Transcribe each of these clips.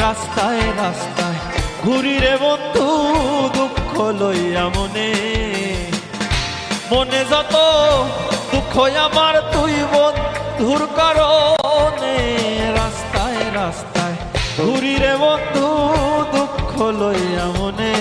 রাস্তায় রাস্তায় ঘুরি রে বন্ধু দুঃখ লইয়া মনে মনে যত দুঃখ আমার তুই বন্ধুর কারণে রাস্তায় রাস্তায় ঘুরি রে বন্ধু দুঃখ লইয়া মনে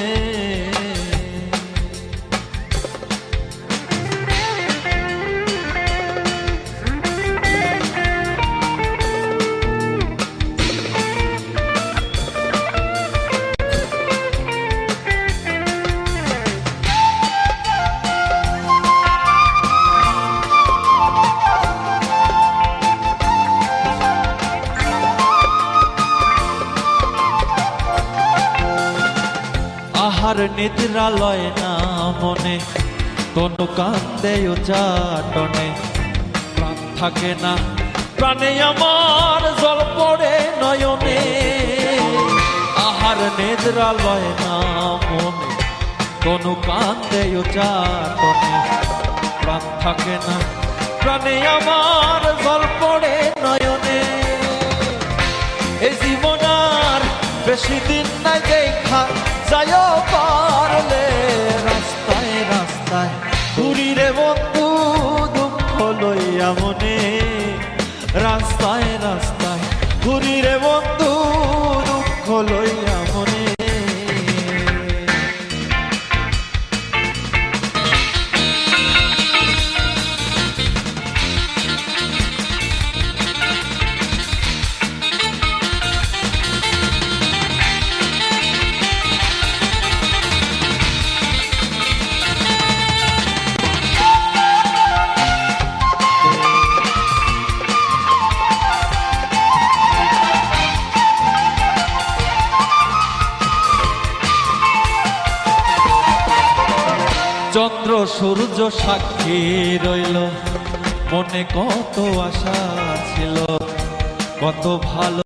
আহার নিদ্রা লয় না মনে তনু কান্দে উচাটনে প্রাণ থাকে না প্রাণে আমার জল পড়ে নয়নে আহার নিদ্রা লয় না মনে তনু কান্দে উচাটনে প্রাণ থাকে না প্রাণে আমার জল পড়ে নয়নে এই জীবন আর বেশি দিন নাই দেখা যায় পারলে রাস্তায় রাস্তায় ঘুরি রে বন্ধু দুঃখ লইয়া মনে রাস্তায় রাস্তায় ঘুরি রে বন্ধু দুঃখ লইয়া মনে চন্দ্র সূর্য সাক্ষী রইল মনে কত আশা ছিল কত ভালো